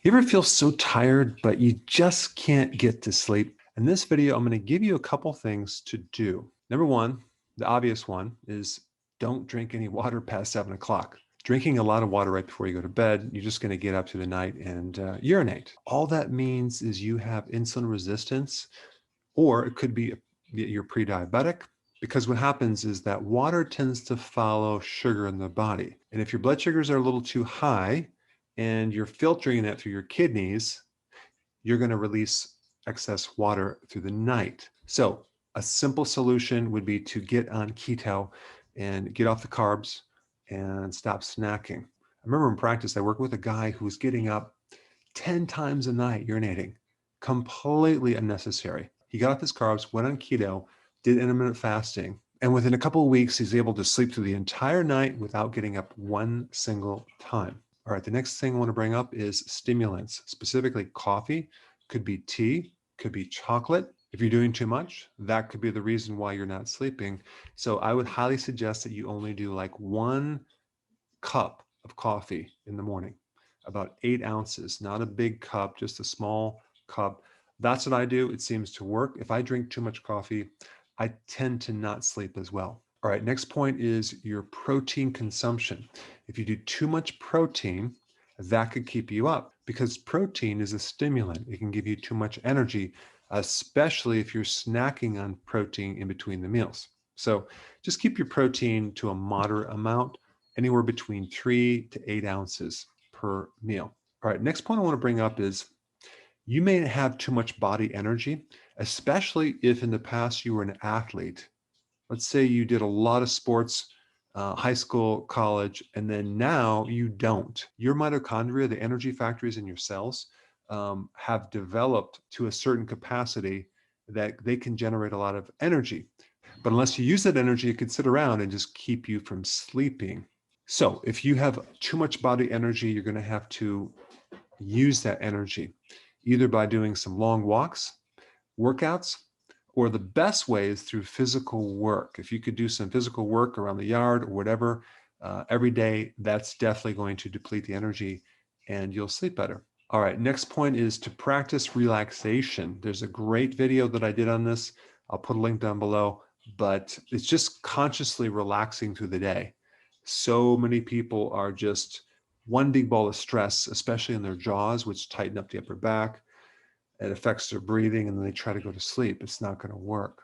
You ever feel so tired, but you just can't get to sleep? In this video, I'm going to give you a couple things to do. Number one, the obvious one is don't drink any water past 7 o'clock. Drinking a lot of water right before you go to bed, you're just going to get up through the night and urinate. All that means is you have insulin resistance, or it could be you're pre-diabetic. Because what happens is that water tends to follow sugar in the body. And if your blood sugars are a little too high, and you're filtering that through your kidneys, you're going to release excess water through the night. So a simple solution would be to get on keto and get off the carbs and stop snacking. I remember in practice, I worked with a guy who was getting up 10 times a night urinating, completely unnecessary. He got off his carbs, went on keto, did intermittent fasting, and within a couple of weeks, he's able to sleep through the entire night without getting up one single time. All right, the next thing I want to bring up is stimulants, specifically coffee, could be tea, could be chocolate. If you're doing too much, that could be the reason why you're not sleeping. So I would highly suggest that you only do like 1 cup of coffee in the morning, about 8 ounces, not a big cup, just a small cup. That's what I do. It seems to work. If I drink too much coffee, I tend to not sleep as well. All right, next point is your protein consumption. If you do too much protein, that could keep you up because protein is a stimulant. It can give you too much energy, especially if you're snacking on protein in between the meals. So just keep your protein to a moderate amount, anywhere between 3 to 8 ounces per meal. All right, next point I want to bring up is you may have too much body energy, especially if in the past you were an athlete. Let's say you did a lot of sports, high school, college, and then now you don't. Your mitochondria, the energy factories in your cells, have developed to a certain capacity that they can generate a lot of energy. But unless you use that energy, it could sit around and just keep you from sleeping. So if you have too much body energy, you're going to have to use that energy either by doing some long walks, workouts, or the best way is through physical work. If you could do some physical work around the yard or whatever every day, that's definitely going to deplete the energy and you'll sleep better. All right, next point is to practice relaxation. There's a great video that I did on this. I'll put a link down below, but it's just consciously relaxing through the day. So many people are just one big ball of stress, especially in their jaws, which tighten up the upper back. It affects their breathing, and then they try to go to sleep. It's not going to work.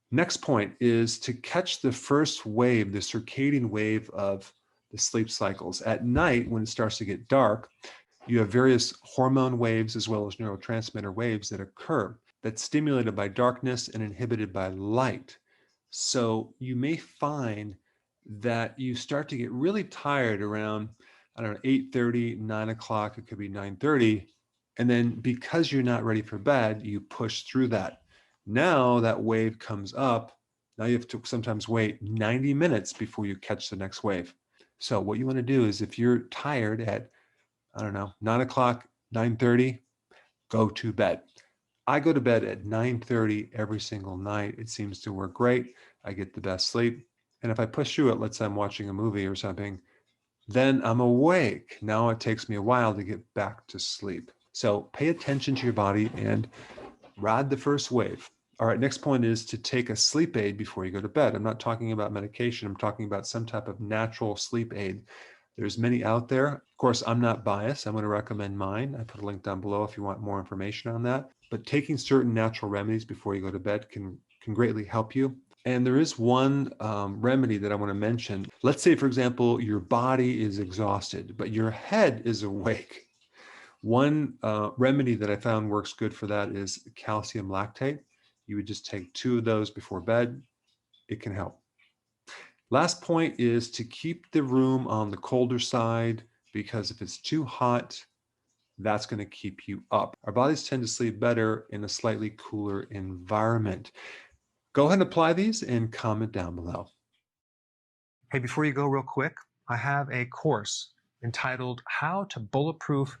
Next point is to catch the first wave, the circadian wave of the sleep cycles. At night, when it starts to get dark, you have various hormone waves as well as neurotransmitter waves that occur that's stimulated by darkness and inhibited by light. So you may find that you start to get really tired around, I don't know, 8:30, 9 o'clock, it could be 9:30. And then because you're not ready for bed, you push through that. Now that wave comes up. Now you have to sometimes wait 90 minutes before you catch the next wave. So what you want to do is if you're tired at, I don't know, 9 o'clock, 9:30, go to bed. I go to bed at 9:30 every single night. It seems to work great. I get the best sleep. And if I push through it, let's say I'm watching a movie or something, then I'm awake. Now it takes me a while to get back to sleep. So pay attention to your body and ride the first wave. All right, next point is to take a sleep aid before you go to bed. I'm not talking about medication. I'm talking about some type of natural sleep aid. There's many out there. Of course, I'm not biased. I'm going to recommend mine. I put a link down below if you want more information on that. But taking certain natural remedies before you go to bed can greatly help you. And there is one remedy that I want to mention. Let's say, for example, your body is exhausted, but your head is awake. One remedy that I found works good for that is calcium lactate. You would just take 2 of those before bed. It can help. Last point is to keep the room on the colder side, because if it's too hot, that's going to keep you up. Our bodies tend to sleep better in a slightly cooler environment. Go ahead and apply these and comment down below. Hey, before you go real quick, I have a course entitled How to Bulletproof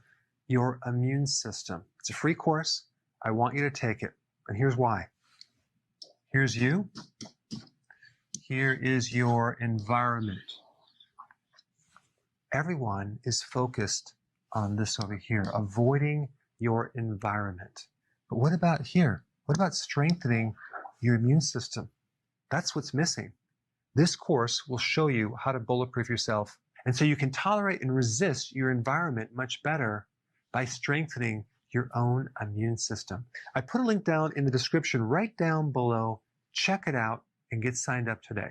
Your Immune System. It's a free course. I want you to take it. And here's why. Here's you. Here is your environment. Everyone is focused on this over here, avoiding your environment. But what about here? What about strengthening your immune system? That's what's missing. This course will show you how to bulletproof yourself. And so you can tolerate and resist your environment much better by strengthening your own immune system. I put a link down in the description right down below. Check it out and get signed up today.